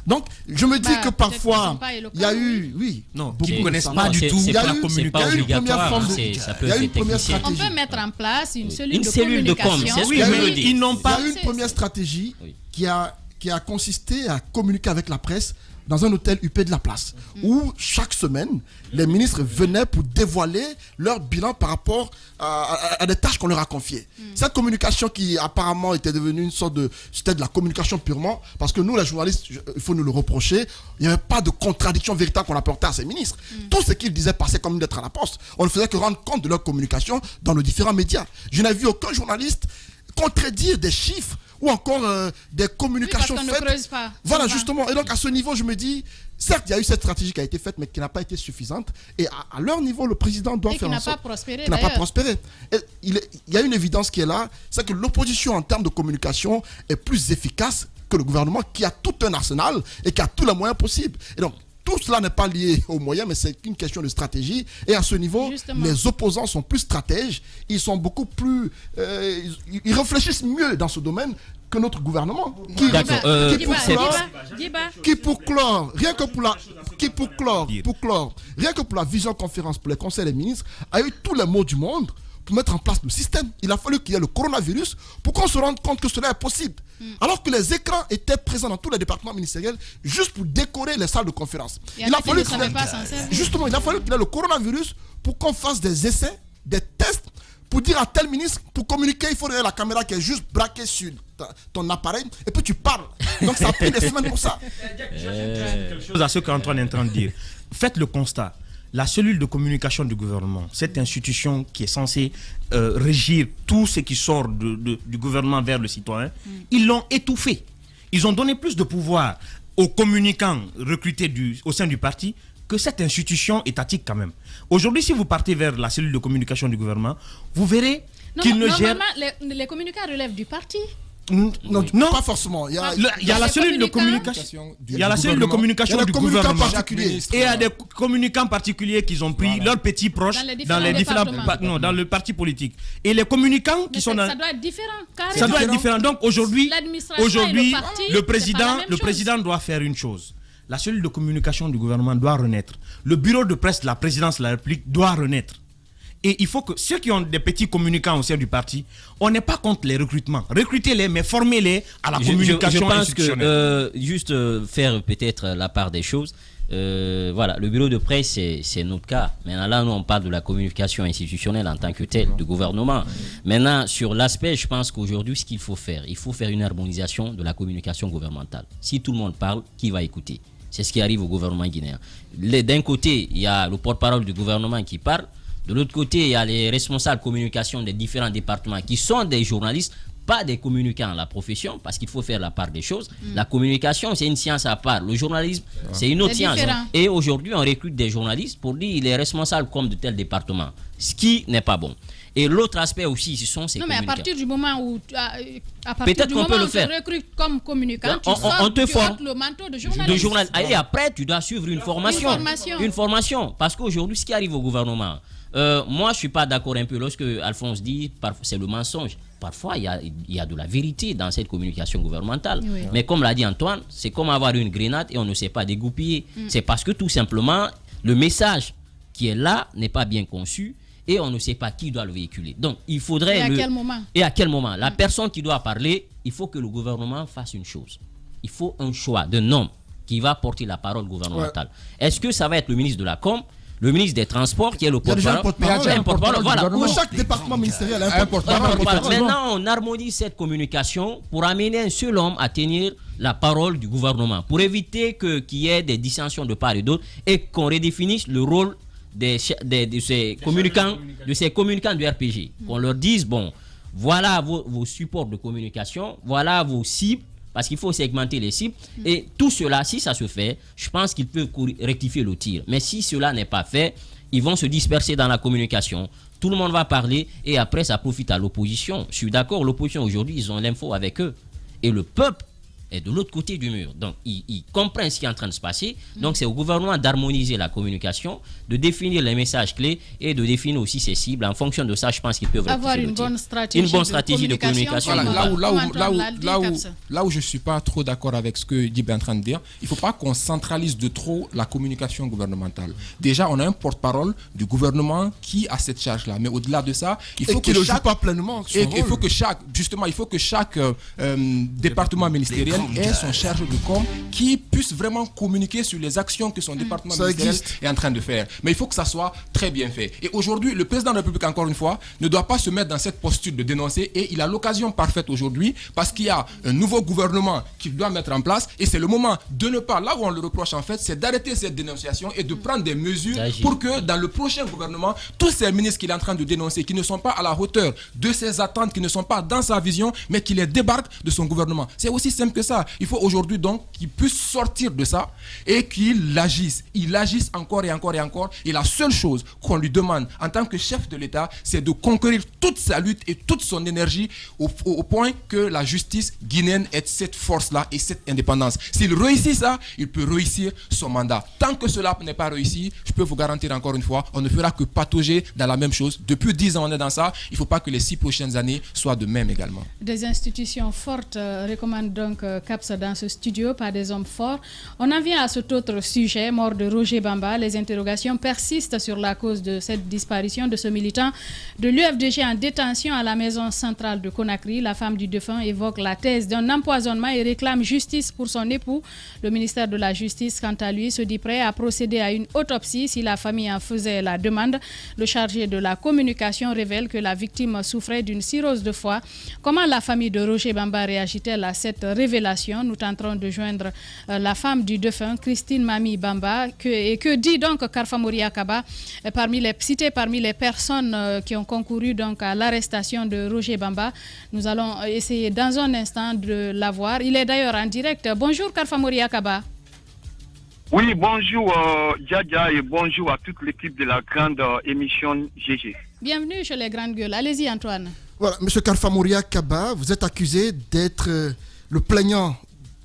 Donc, je me dis que parfois, il y a eu... qui ne connaissent pas du tout la communication. Il y a une première stratégie. On peut mettre en place une cellule de communication. Il y a une première stratégie qui a consisté à communiquer avec la presse dans un hôtel UP de la place, où chaque semaine, les ministres venaient pour dévoiler leur bilan par rapport à des tâches qu'on leur a confiées. Cette communication qui apparemment était devenue une sorte de... C'était de la communication purement, parce que nous, les journalistes, il faut nous le reprocher, il n'y avait pas de contradiction véritable qu'on apportait à ces ministres. Tout ce qu'ils disaient passait comme une lettre à la poste. On ne faisait que rendre compte de leur communication dans nos différents médias. Je n'ai vu aucun journaliste contredire des chiffres ou encore des communications faites. Ne creuse pas. Voilà, justement. Et donc, à ce niveau, je me dis, certes, il y a eu cette stratégie qui a été faite, mais qui n'a pas été suffisante. Et à leur niveau, le président doit faire en sorte... Qui n'a pas prospéré. Il y a une évidence qui est là, c'est que l'opposition en termes de communication est plus efficace que le gouvernement qui a tout un arsenal et qui a tous les moyens possibles. Et donc, tout cela n'est pas lié aux moyens, mais c'est une question de stratégie. Et à ce niveau, les opposants sont plus stratèges. Ils sont beaucoup plus... ils réfléchissent mieux dans ce domaine que notre gouvernement. Qui pour clore, rien que pour la vision conférence pour les conseils des ministres, a eu tous les mots du monde mettre en place le système. Il a fallu qu'il y ait le coronavirus pour qu'on se rende compte que cela est possible. Alors que les écrans étaient présents dans tous les départements ministériels juste pour décorer les salles de conférence. Il a fallu qu'il y ait le coronavirus pour qu'on fasse des essais, des tests, pour dire à tel ministre, pour communiquer, il faut regarder la caméra qui est juste braquée sur ton appareil, et puis tu parles. Donc ça a pris des semaines pour ça. Quelque chose à ce qu'Antoine est en train de dire. Faites le constat. La cellule de communication du gouvernement, cette institution qui est censée régir tout ce qui sort du gouvernement vers le citoyen, ils l'ont étouffé. Ils ont donné plus de pouvoir aux communicants recrutés au sein du parti que cette institution étatique quand même. Aujourd'hui, si vous partez vers la cellule de communication du gouvernement, vous verrez qu'il ne gère... Normalement, les communicants relèvent du parti. Non, pas forcément. Il y a la cellule de communication. Il y a la cellule de communication du gouvernement. Et il y a des communicants particuliers qui ont pris leurs petits proches dans le parti politique. Et les communicants qui sont dans... Ça doit être différent. Ça doit être différent. Donc aujourd'hui, le président doit faire une chose. La cellule de communication du gouvernement doit renaître. Le bureau de presse de la présidence de la République doit renaître. Et il faut que ceux qui ont des petits communicants au sein du parti, on n'est pas contre les recrutements. Recrutez-les, mais formez-les à la communication institutionnelle. Je pense que juste faire peut-être la part des choses. Voilà, le bureau de presse, c'est notre cas. Maintenant, là, nous, on parle de la communication institutionnelle en tant que telle, du gouvernement. Maintenant, sur l'aspect, je pense qu'aujourd'hui, ce qu'il faut faire, il faut faire une harmonisation de la communication gouvernementale. Si tout le monde parle, qui va écouter? C'est ce qui arrive au gouvernement guinéen. D'un côté, il y a le porte-parole du gouvernement qui parle. De l'autre côté, il y a les responsables communication des différents départements qui sont des journalistes, pas des communicants à la profession, parce qu'il faut faire la part des choses. La communication, c'est une science à part. Le journalisme, c'est une autre science. Et aujourd'hui, on recrute des journalistes pour dire qu'il est responsable comme de tel département, ce qui n'est pas bon. Et l'autre aspect aussi, ce sont ces communicants. Mais à partir du moment où tu te recrutes comme communicant, on te forme le manteau de journaliste. Et après, tu dois suivre une formation. Une formation. Parce qu'aujourd'hui, ce qui arrive au gouvernement, moi, je ne suis pas d'accord un peu lorsque Alphonse dit c'est le mensonge. Parfois, il y a de la vérité dans cette communication gouvernementale. Oui. Mais comme l'a dit Antoine, c'est comme avoir une grenade et on ne sait pas dégoupiller. C'est parce que tout simplement, le message qui est là n'est pas bien conçu et on ne sait pas qui doit le véhiculer. Donc, il faudrait... Et à quel moment la personne qui doit parler, il faut que le gouvernement fasse une chose. Il faut un choix d'un homme qui va porter la parole gouvernementale. Est-ce que ça va être le ministre de la Com, le ministre des Transports qui est le porte-parole. Voilà. Pour chaque département ministériel, un porte-parole. Maintenant, on harmonise cette communication pour amener un seul homme à tenir la parole du gouvernement, pour éviter qu'il y ait des dissensions de part et d'autre et qu'on redéfinisse le rôle de ces communicants du RPG. Qu'on leur dise, bon, voilà vos supports de communication, voilà vos cibles, parce qu'il faut segmenter les cibles. Et tout cela, si ça se fait, je pense qu'ils peuvent rectifier le tir. Mais si cela n'est pas fait, ils vont se disperser dans la communication. Tout le monde va parler et après, ça profite à l'opposition. Je suis d'accord, l'opposition aujourd'hui, ils ont l'info avec eux. Et le peuple est de l'autre côté du mur. Donc, ils comprennent ce qui est en train de se passer. Donc, c'est au gouvernement d'harmoniser la communication, de définir les messages clés et de définir aussi ses cibles. En fonction de ça, je pense qu'ils peuvent avoir une bonne stratégie de communication. Là où je ne suis pas trop d'accord avec ce que Dib est en train de dire, il ne faut pas qu'on centralise de trop la communication gouvernementale. Déjà, on a un porte-parole du gouvernement qui a cette charge-là. Mais au-delà de ça, il faut que chaque... pas pleinement il faut que chaque département ministériel ait son charge de com qui puisse vraiment communiquer sur les actions que son département ministériel est en train de faire. Mais il faut que ça soit très bien fait. Et aujourd'hui, le président de la République, encore une fois, ne doit pas se mettre dans cette posture de dénoncer et il a l'occasion parfaite aujourd'hui parce qu'il y a un nouveau gouvernement qu'il doit mettre en place et c'est le moment de ne pas, là où on le reproche en fait, c'est d'arrêter cette dénonciation et de prendre des mesures pour que dans le prochain gouvernement, tous ces ministres qu'il est en train de dénoncer, qui ne sont pas à la hauteur de ses attentes, qui ne sont pas dans sa vision, mais qui les débarquent de son gouvernement. C'est aussi simple que ça. Il faut aujourd'hui donc qu'il puisse sortir de ça et qu'il agisse. Il agisse encore et encore et encore. Et la seule chose qu'on lui demande en tant que chef de l'État, c'est de conquérir toute sa lutte et toute son énergie au point que la justice guinéenne ait cette force-là et cette indépendance. S'il réussit ça, il peut réussir son mandat. Tant que cela n'est pas réussi, je peux vous garantir encore une fois, on ne fera que patauger dans la même chose. Depuis 10 ans, on est dans ça. Il ne faut pas que les 6 prochaines années soient de même également. Des institutions fortes recommandent donc CAPS dans ce studio par des hommes forts. Alors, on en vient à cet autre sujet, mort de Roger Bamba. Les interrogations persistent sur la cause de cette disparition de ce militant de l'UFDG en détention à la maison centrale de Conakry. La femme du défunt évoque la thèse d'un empoisonnement et réclame justice pour son époux. Le ministère de la Justice, quant à lui, se dit prêt à procéder à une autopsie si la famille en faisait la demande. Le chargé de la communication révèle que la victime souffrait d'une cirrhose de foie. Comment la famille de Roger Bamba réagit-elle à cette révélation? Nous tenterons de joindre la femme du défunt, Christine Mami Bamba. Que dit donc Karfa Mouria Kaba cité parmi les personnes qui ont concouru donc à l'arrestation de Roger Bamba? Nous allons essayer dans un instant de l'avoir. Il est d'ailleurs en direct. Bonjour Karfa Mouria Kaba. Oui, bonjour Djadja et bonjour à toute l'équipe de la grande émission GG. Bienvenue chez les grandes gueules. Allez-y Antoine. Voilà, Monsieur Karfa Mouria Kaba, vous êtes accusé d'être le plaignant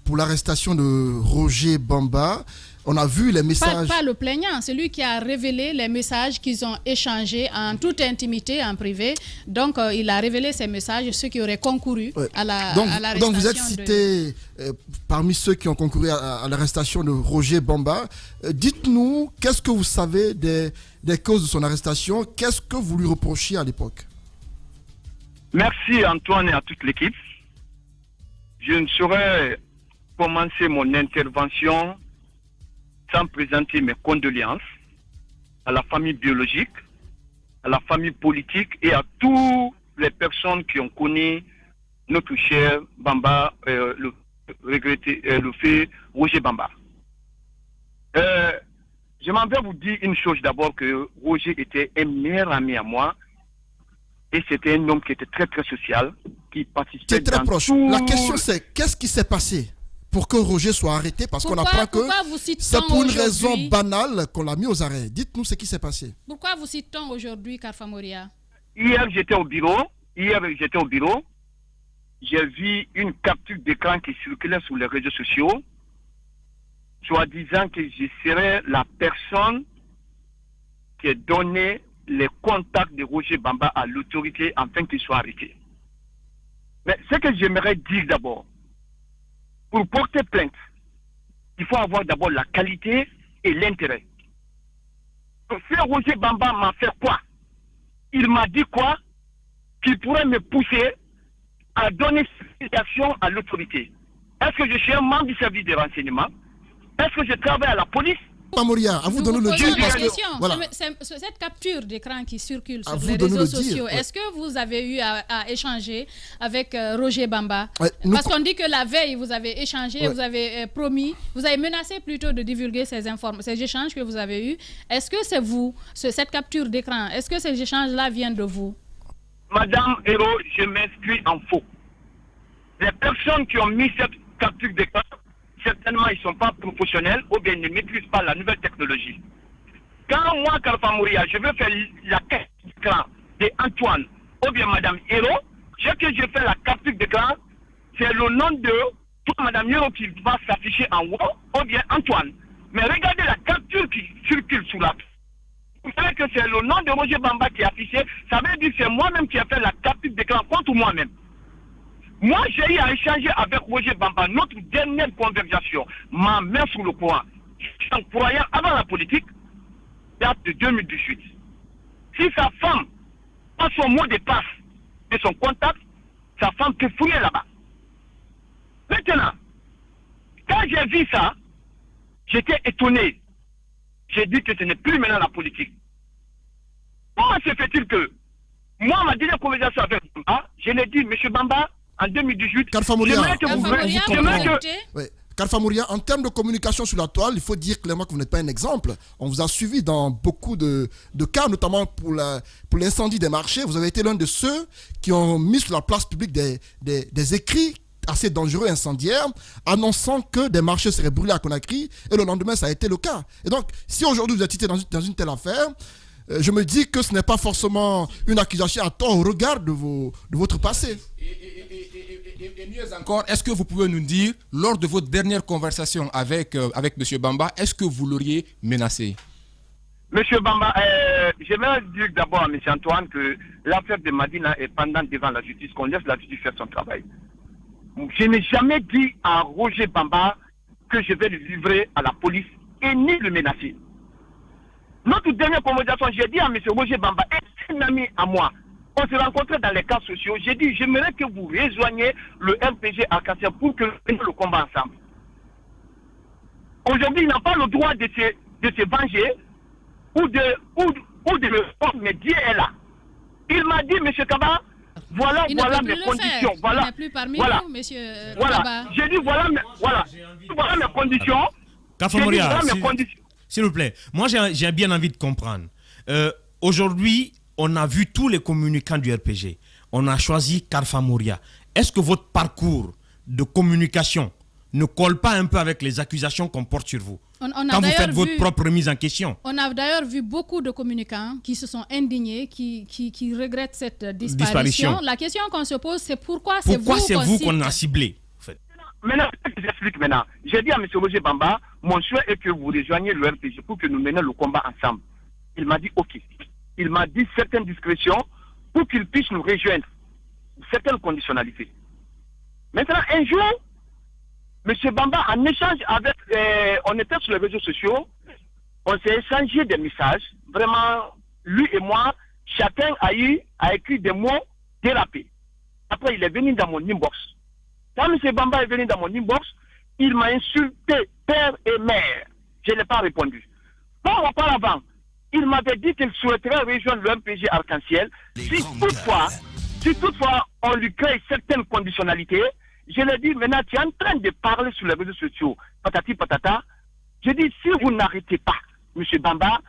pour l'arrestation de Roger Bamba. On a vu les messages... Pas le plaignant, c'est lui qui a révélé les messages qu'ils ont échangés en toute intimité, en privé. Donc, il a révélé ces messages, ceux qui auraient concouru à l'arrestation. Donc, vous êtes cité parmi ceux qui ont concouru à l'arrestation de Roger Bamba. Dites-nous, qu'est-ce que vous savez des causes de son arrestation? Qu'est-ce que vous lui reprochiez à l'époque? Merci Antoine et à toute l'équipe. Je ne saurais commencer mon intervention sans présenter mes condoléances à la famille biologique, à la famille politique et à toutes les personnes qui ont connu notre cher Bamba, le fait Roger Bamba. Je m'en vais vous dire une chose d'abord, que Roger était un meilleur ami à moi et c'était un homme qui était très très social, qui participait très dans proche. Tout... La question c'est, qu'est-ce qui s'est passé pour que Roger soit arrêté? Parce qu'on apprend que c'est pour une raison banale qu'on l'a mis aux arrêts. Dites-nous ce qui s'est passé. Pourquoi vous citons aujourd'hui Karfa Mouria? Hier, j'étais au bureau. J'ai vu une capture d'écran qui circulait sur les réseaux sociaux, soi-disant que je serais la personne qui a donné les contacts de Roger Bamba à l'autorité afin qu'il soit arrêté. Mais ce que j'aimerais dire d'abord, pour porter plainte, il faut avoir d'abord la qualité et l'intérêt. Ce Roger Bamba m'a fait quoi? Il m'a dit quoi? Qu'il pourrait me pousser à donner cette action à l'autorité. Est-ce que je suis un membre du service de renseignement? Est-ce que je travaille à la police? Mouria, à vous donner le dire. Parce que, voilà. Cette capture d'écran qui circule sur les réseaux sociaux, est-ce que vous avez eu à échanger avec Roger Bamba? Parce qu'on dit que la veille, vous avez échangé, vous avez promis, vous avez menacé plutôt de divulguer ces échanges que vous avez eus. Est-ce que c'est vous, cette capture d'écran, est-ce que ces échanges-là viennent de vous? Madame Hérault, je m'inscris en faux. Les personnes qui ont mis cette capture d'écran, certainement, ils ne sont pas professionnels ou bien ils ne maîtrisent pas la nouvelle technologie. Quand moi, Karfa Mouria, je veux faire la capture d'écran d'Antoine ou bien Madame Hérault, ce que je fais la capture d'écran, c'est le nom de Madame Hérault qui va s'afficher en haut ou bien Antoine. Mais regardez la capture qui circule sous la... Vous savez que c'est le nom de Roger Bamba qui est affiché, ça veut dire que c'est moi-même qui ai fait la capture d'écran contre moi-même. Moi, j'ai eu à échanger avec Roger Bamba, notre dernière conversation, ma main sur le courant. Je suis un croyant avant la politique, date de 2018. Si sa femme a son mot de passe et son contact, sa femme peut fouiller là-bas. Maintenant, quand j'ai vu ça, j'étais étonné. J'ai dit que ce n'est plus maintenant la politique. Comment se fait-il que, moi, ma dernière conversation avec Bamba, je l'ai dit, M. Bamba, en 2018, Karfa Mouria, Karfa Mouria, en termes de communication sur la toile, il faut dire clairement que vous n'êtes pas un exemple. On vous a suivi dans beaucoup de cas, notamment pour l'incendie des marchés. Vous avez été l'un de ceux qui ont mis sur la place publique des écrits assez dangereux, incendiaires, annonçant que des marchés seraient brûlés à Conakry, et le lendemain, ça a été le cas. Et donc, si aujourd'hui vous êtes cité dans une telle affaire, je me dis que ce n'est pas forcément une accusation à tort au regard de votre passé. Et mieux encore, est-ce que vous pouvez nous dire, lors de votre dernière conversation avec M. Bamba, est-ce que vous l'auriez menacé? Monsieur Bamba, j'aimerais dire d'abord à M. Antoine que l'affaire de Madina est pendant devant la justice, qu'on laisse la justice faire son travail. Je n'ai jamais dit à Roger Bamba que je vais le livrer à la police et ni le menacer. Notre dernière conversation, j'ai dit à M. Roger Bamba, un ami à moi, on se rencontrait dans les cas sociaux, j'ai dit, j'aimerais que vous rejoigniez le RPG Arc-en-Ciel pour que nous menions le combat ensemble. Aujourd'hui, il n'a pas le droit de se venger ou de le faire, mais Dieu est là. Il m'a dit, M. Kaba, voilà mes conditions. Voilà. Il n'est plus parmi voilà. nous, monsieur voilà. Kaba. J'ai dit, voilà mes conditions. Kaffa Moria, s'il vous plaît, moi j'ai bien envie de comprendre. Aujourd'hui, on a vu tous les communicants du RPG. On a choisi Kaffa Moria. Est-ce que votre parcours de communication ne colle pas un peu avec les accusations qu'on porte sur vous quand vous faites votre propre remise en question? On a d'ailleurs vu beaucoup de communicants qui se sont indignés, qui regrettent cette disparition. La question qu'on se pose, c'est pourquoi c'est vous qu'on a ciblé en fait. Maintenant, je vous explique maintenant. J'ai dit à M. Roger Bamba, mon souhait est que vous rejoigniez le RPG pour que nous menions le combat ensemble. Il m'a dit OK. Il m'a dit certaines discrétions pour qu'il puisse nous rejoindre. Certaines conditionnalités. Maintenant, un jour, M. Bamba, en échange avec... on était sur les réseaux sociaux, on s'est échangé des messages. Vraiment, lui et moi, chacun a écrit des mots dérapés. Après, il est venu dans mon inbox. Quand M. Bamba est venu dans mon inbox, il m'a insulté père et mère. Je n'ai pas répondu. Bon, auparavant, il m'avait dit qu'il souhaiterait rejoindre le MPG Arc-en-Ciel si toutefois on lui crée certaines conditionnalités. Je lui ai dit, maintenant tu es en train de parler sur les réseaux sociaux, patati patata. Je dis, si vous n'arrêtez pas, M. Bamba,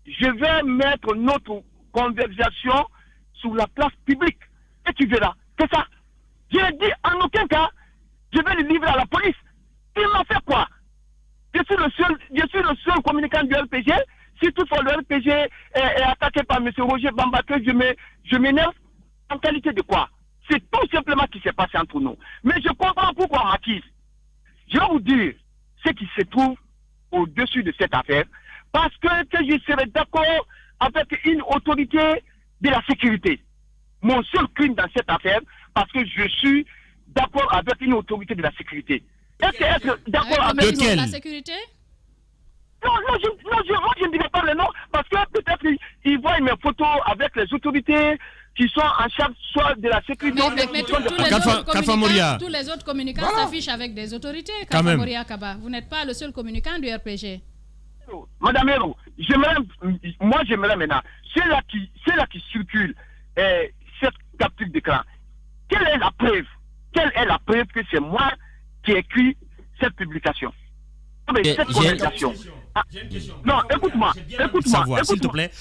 je vais mettre notre conversation sur la place publique. Et tu verras. C'est ça. Je lui ai dit, en aucun cas, je vais le livrer à la police. Il m'a fait quoi? Je suis le seul communicant du RPG. Si toutefois le RPG est attaqué par M. Roger Bamba, que je m'énerve, en qualité de quoi? C'est tout simplement ce qui s'est passé entre nous. Mais je comprends pourquoi on m'accuse. Je vais vous dire ce qui se trouve au-dessus de cette affaire, parce que je serai d'accord avec une autorité de la sécurité. Mon seul crime dans cette affaire, parce que je suis d'accord avec une autorité de la sécurité. Est-ce que être d'accord avec la sécurité? Non, je ne dirais pas le nom, parce que peut-être ils voient mes photos avec les autorités qui sont en charge soit de la sécurité. Mais tous les autres communicants s'affichent avec des autorités. Kaffa Moria Kaba, vous n'êtes pas le seul communicant du RPG. Madame Héro, j'aimerais maintenant, ceux-là qui circulent cette capture d'écran, quelle est la preuve que c'est moi qui ai écrit cette publication? Cette communication. J'ai une question. Non, écoute-moi. S'il te plaît,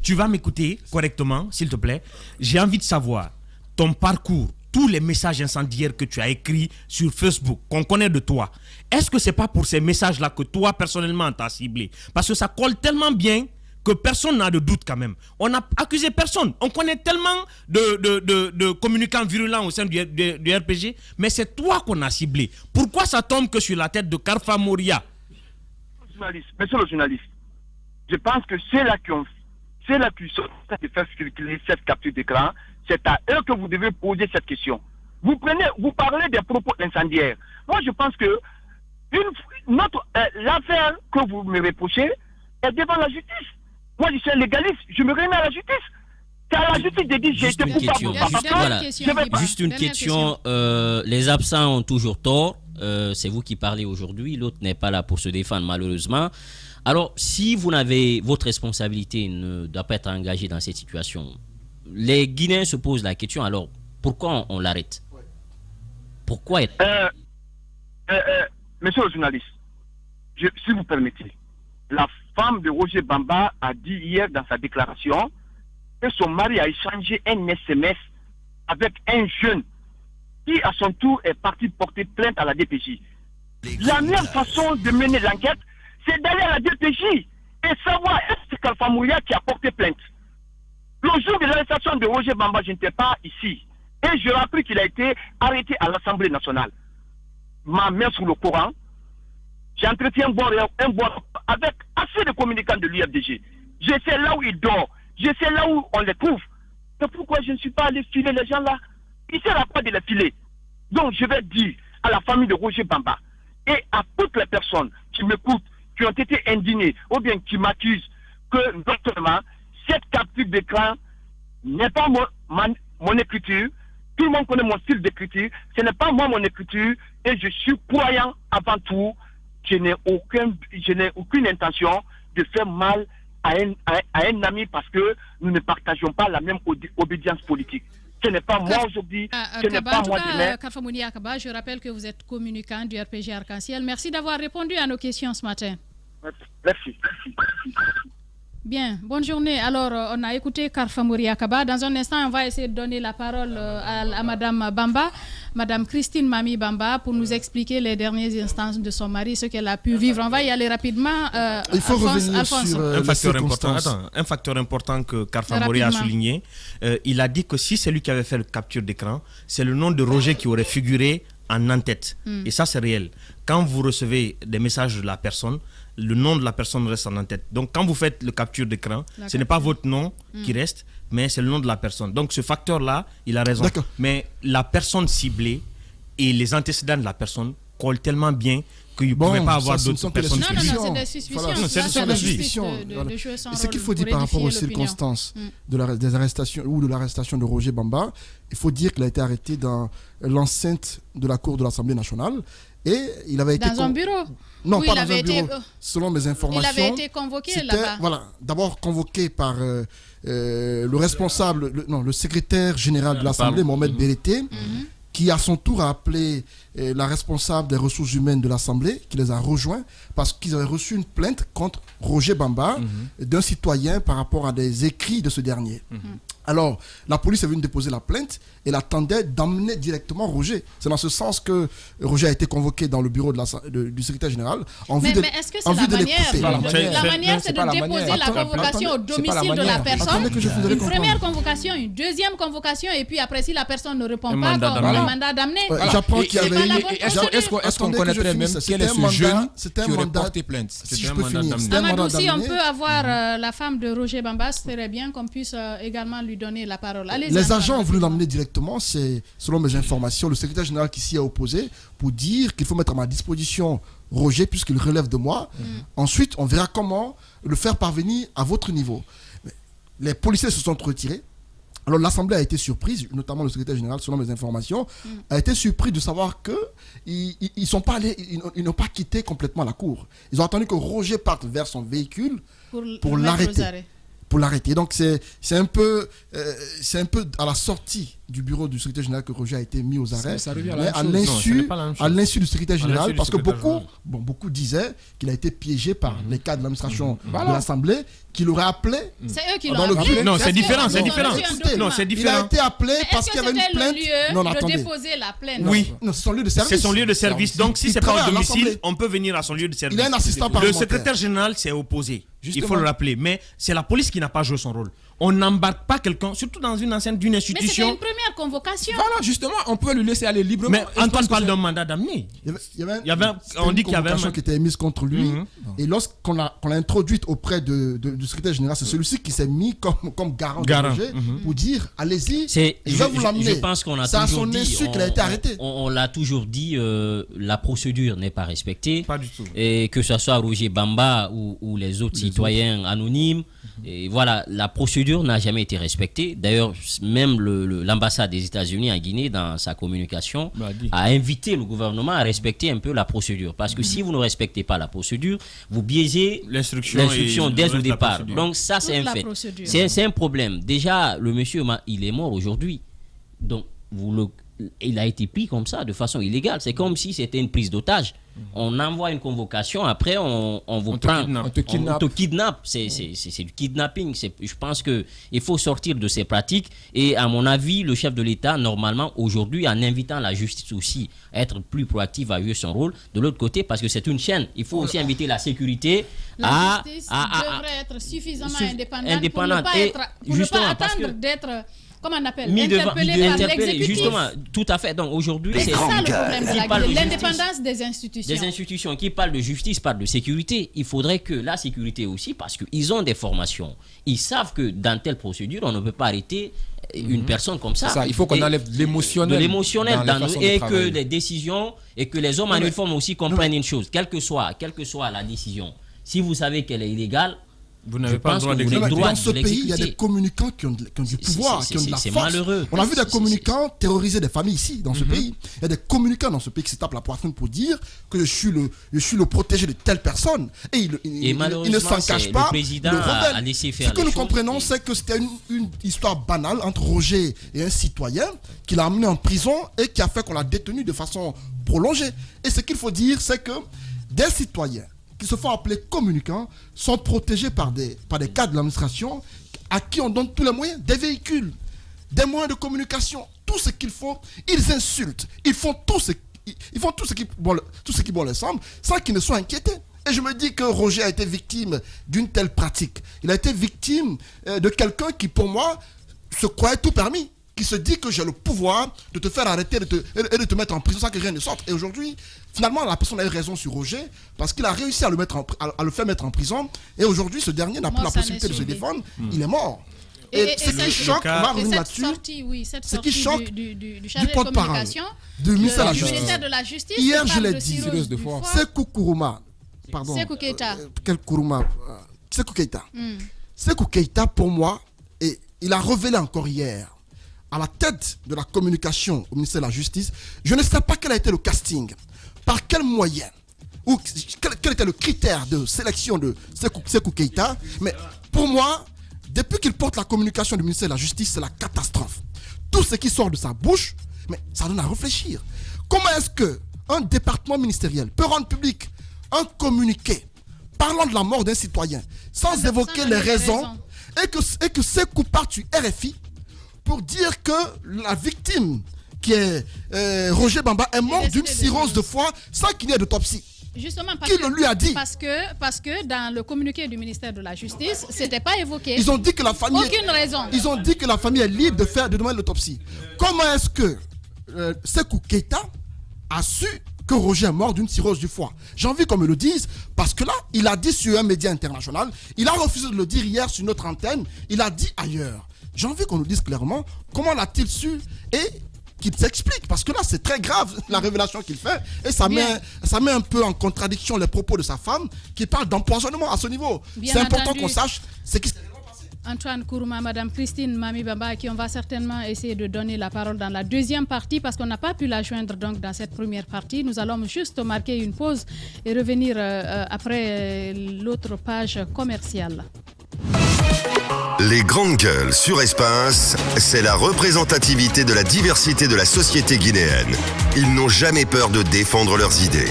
tu vas m'écouter correctement, s'il te plaît. J'ai envie de savoir ton parcours, tous les messages incendiaires que tu as écrits sur Facebook, qu'on connaît de toi. Est-ce que c'est pas pour ces messages-là que toi, personnellement, t'as ciblé? Parce que ça colle tellement bien que personne n'a de doute quand même. On n'a accusé personne. On connaît tellement de communicants virulents au sein du RPG, mais c'est toi qu'on a ciblé. Pourquoi ça tombe que sur la tête de Kaffa Moria? Monsieur le journaliste, je pense que ceux-là qui sont en train de faire circuler cette capture d'écran, c'est à eux que vous devez poser cette question. Vous parlez des propos incendiaires. Moi, je pense que l'affaire que vous me reprochez est devant la justice. Moi, je suis légaliste, je me remets à la justice. C'est à la justice de dire j'ai été coupable. Juste une question. Les absents ont toujours tort. C'est vous qui parlez aujourd'hui. L'autre n'est pas là pour se défendre, malheureusement. Alors, si vous n'avez votre responsabilité ne doit pas être engagée dans cette situation, les Guinéens se posent la question. Alors, pourquoi on l'arrête? Pourquoi Monsieur le journaliste, si vous permettez, la femme de Roger Bamba a dit hier dans sa déclaration que son mari a échangé un SMS avec un jeune qui, à son tour, est parti porter plainte à la DPJ. La meilleure façon de mener l'enquête, c'est d'aller à la DPJ et savoir est-ce que c'est Kaffa Moria qui a porté plainte. Le jour de l'arrestation de Roger Bamba, je n'étais pas ici. Et je rappelle qu'il a été arrêté à l'Assemblée nationale. Ma main sur le Coran, j'ai entretenu un bon avec assez de communicants de l'UFDG. Je sais là où il dort. Je sais là où on les trouve. C'est pourquoi je ne suis pas allé filer les gens là. Il ne sert à quoi de les filer. Donc je vais dire à la famille de Roger Bamba, Et à toutes les personnes qui m'écoutent, qui ont été indignées, ou bien qui m'accusent que, notamment, cette capture d'écran n'est pas mon écriture. Tout le monde connaît mon style d'écriture. Ce n'est pas moi mon écriture. Et je suis croyant avant tout. Je n'ai aucune intention de faire mal à un ami parce que nous ne partageons pas la même obédience politique. Ce n'est pas moi aujourd'hui, ce n'est pas moi demain. Karfamouni Akaba, je rappelle que vous êtes communicant du RPG Arc-en-Ciel. Merci d'avoir répondu à nos questions ce matin. Merci. Bien, bonne journée. Alors, on a écouté Karfamouni Akaba. Dans un instant, on va essayer de donner la parole à Madame Bamba, Madame Christine Mami Bamba, pour nous expliquer les dernières instances de son mari, ce qu'elle a pu vivre. On va y aller rapidement. Il faut revenir sur un facteur important que Karfamouni a souligné. Il a dit que si c'est lui qui avait fait la capture d'écran, c'est le nom de Roger qui aurait figuré en en-tête. Et ça, c'est réel. Quand vous recevez des messages de la personne, le nom de la personne reste en tête. Donc, quand vous faites le capture d'écran, ce n'est pas votre nom qui reste, mais c'est le nom de la personne. Donc, ce facteur-là, il a raison. Mais la personne ciblée et les antécédents de la personne collent tellement bien qu'il ne pouvait pas avoir d'autres personnes. Non, c'est des suspicions. C'est des suspicions. Ce qu'il faut dire par rapport aux circonstances des arrestations ou de l'arrestation de Roger Bamba, il faut dire qu'il a été arrêté dans l'enceinte de la cour de l'Assemblée nationale. Et il avait été... Dans un bureau? Non, pas dans un bureau. Selon mes informations... Il avait été convoqué là-bas? Voilà, d'abord convoqué par le responsable, le secrétaire général de l'Assemblée, Mohamed Berete, qui à son tour a appelé la responsable des ressources humaines de l'Assemblée, qui les a rejoints, parce qu'ils avaient reçu une plainte contre Roger Bamba, d'un citoyen par rapport à des écrits de ce dernier. Alors, la police est venue déposer la plainte et elle attendait d'emmener directement Roger. C'est dans ce sens que Roger a été convoqué dans le bureau du secrétaire général. Mais est-ce que c'est la manière? La manière, c'est de déposer la convocation au domicile de la personne. Une première convocation, une deuxième convocation, et puis après, si la personne ne répond pas, le mandat d'amener. J'apprends qu'il y avait... Est-ce qu'on connaîtrait même quel est ce jeune qui aurait porté plainte? Si je peux finir. Amadou, si on peut avoir la femme de Roger Bamba, ce serait bien qu'on puisse également lui donner la parole. Les agents ont voulu l'emmener directement. C'est, selon mes informations, le secrétaire général qui s'y est opposé pour dire qu'il faut mettre à ma disposition Roger puisqu'il relève de moi. Ensuite, on verra comment le faire parvenir à votre niveau. Les policiers se sont retirés. Alors l'Assemblée a été surprise, notamment le secrétaire général, selon mes informations, a été surpris de savoir qu'ils n'ont pas quitté complètement la cour. Ils ont attendu que Roger parte vers son véhicule pour l'arrêter. Donc c'est un peu à la sortie du bureau du secrétaire général que Roger a été mis aux arrêts. Mais à l'insu du secrétaire général, parce que beaucoup disaient qu'il a été piégé par les cadres de l'administration de l'Assemblée, qu'il aurait appelé. C'est eux qui l'ont appelé. Non, c'est différent. Non, c'est différent. Il a été appelé parce qu'il y avait une plainte. De déposer la plainte. Oui. Non, c'est son lieu de service. C'est son lieu de service. Donc si c'est pas au domicile, on peut venir à son lieu de service. Il a un assistant parlementaire. Le secrétaire général s'est opposé. Il faut le rappeler. Mais c'est la police qui n'a pas joué son rôle. On n'embarque pas quelqu'un, surtout dans une enceinte d'une institution. Mais c'était une première convocation. Voilà, justement, on peut lui laisser aller librement. Mais Antoine parle d'un mandat d'amener. On dit qu'il y avait une convocation qui était émise contre lui. Et lorsqu'on l'a introduite auprès du secrétaire général, c'est celui-ci qui s'est mis comme garant de Roger pour dire allez-y, je vais vous l'amener. Je pense qu'on a c'est à toujours son dit, insu qu'il a été arrêté. On l'a toujours dit, la procédure n'est pas respectée. Pas du tout. Et que ce soit Roger Bamba ou les autres citoyens anonymes. Et voilà, la procédure n'a jamais été respectée. D'ailleurs, même l'ambassade des États-Unis à Guinée, dans sa communication, a invité le gouvernement à respecter un peu la procédure. Parce que si vous ne respectez pas la procédure, vous biaisez l'instruction dès le départ. Donc ça, c'est un fait. C'est un problème. Déjà, le monsieur, il est mort aujourd'hui. Donc, il a été pris comme ça, de façon illégale. C'est comme si c'était une prise d'otage. On envoie une convocation, après on vous prend, on te kidnappe. C'est du kidnapping. Je pense qu'il faut sortir de ces pratiques. Et à mon avis, le chef de l'État, normalement, aujourd'hui, en invitant la justice aussi à être plus proactive, à jouer son rôle. De l'autre côté, parce que c'est une chaîne, il faut aussi inviter la sécurité la justice devrait être suffisamment indépendante pour ne pas attendre d'être... Comment on appelle? Interpellé par l'exécutif. Justement, tout à fait. Donc aujourd'hui, c'est ça le problème de l'indépendance des institutions. Des institutions qui parlent de justice, parlent de sécurité. Il faudrait que la sécurité aussi, parce qu'ils ont des formations. Ils savent que dans telle procédure, on ne peut pas arrêter une personne comme ça. Il faut qu'on enlève l'émotionnel. De l'émotionnel dans la façon de et que travailler. les décisions et que les hommes en uniforme aussi comprennent une chose, quelle que soit la décision. Si vous savez qu'elle est illégale, vous n'avez pas le droit d'exécuter. Dans ce pays, il y a des communicants qui ont du pouvoir, qui ont de la force. C'est malheureux. On a vu des communicants terroriser des familles ici, dans ce pays. Il y a des communicants dans ce pays qui se tapent la poitrine pour dire que je suis le protégé de telle personne. Et il ne s'en cache pas. Le président a laissé faire. Ce que nous comprenons, c'est que c'était une histoire banale entre Roger et un citoyen qui l'a amené en prison et qui a fait qu'on l'a détenu de façon prolongée. Et ce qu'il faut dire, c'est que des citoyens qui se font appeler communicants sont protégés par des cadres de l'administration à qui on donne tous les moyens, des véhicules, des moyens de communication, tout ce qu'il faut. Ils insultent, ils font tout ce qui bon leur semble sans qu'ils ne soient inquiétés. Et je me dis que Roger a été victime d'une telle pratique. Il a été victime de quelqu'un qui, pour moi, se croyait tout permis, qui se dit que j'ai le pouvoir de te faire arrêter et de te mettre en prison sans que rien ne sorte. Et aujourd'hui, finalement, la personne a eu raison sur Roger parce qu'il a réussi à le faire mettre en prison. Et aujourd'hui, ce dernier n'a plus la possibilité de se défendre. Il est mort. Et ce qui choque, on va revenir là-dessus, ce qui choque du porte-parole du ministère de la Justice. Hier, je l'ai dit, Sékou Kourouma, pardon, Sékou Keïta. Sékou Keïta, pour moi, et il a révélé encore hier, à la tête de la communication au ministère de la Justice, je ne sais pas quel a été le casting, par quel moyen, ou quel était le critère de sélection de Sékou Keïta, mais pour moi, depuis qu'il porte la communication du ministère de la Justice, c'est la catastrophe. Tout ce qui sort de sa bouche, mais ça donne à réfléchir. Comment est-ce qu'un département ministériel peut rendre public un communiqué parlant de la mort d'un citoyen sans évoquer les raisons et que Sékou parte sur RFI pour dire que la victime, qui est Roger Bamba, est morte d'une cirrhose de foie sans qu'il y ait d'autopsie. Justement, qui le lui a dit? Parce que dans le communiqué du ministère de la Justice, c'était pas évoqué. Ils ont dit que la famille. Aucune raison. Ils ont dit que la famille est libre de demander l'autopsie. Comment est-ce que Sékou Keïta a su que Roger est mort d'une cirrhose du foie? J'ai envie qu'on me le dise, parce que là, il a dit sur un média international, il a refusé de le dire hier sur notre antenne, il a dit ailleurs. J'ai envie qu'on nous dise clairement comment l'a-t-il su et qu'il s'explique, parce que là c'est très grave la révélation qu'il fait et ça met un peu en contradiction les propos de sa femme qui parle d'empoisonnement à ce niveau. C'est important qu'on sache ce qui s'est passé. Antoine Kourouma, Madame Christine Mami Bamba, à qui on va certainement essayer de donner la parole dans la deuxième partie parce qu'on n'a pas pu la joindre donc dans cette première partie. Nous allons juste marquer une pause et revenir après l'autre page commerciale. Les grandes gueules sur Espace, c'est la représentativité de la diversité de la société guinéenne. Ils n'ont jamais peur de défendre leurs idées.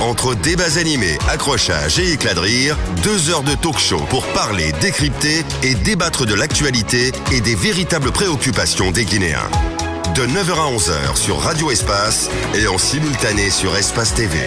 Entre débats animés, accrochages et éclats de rire, 2 heures de talk-show pour parler, décrypter et débattre de l'actualité et des véritables préoccupations des Guinéens. De 9h à 11h sur Radio Espace et en simultané sur Espace TV.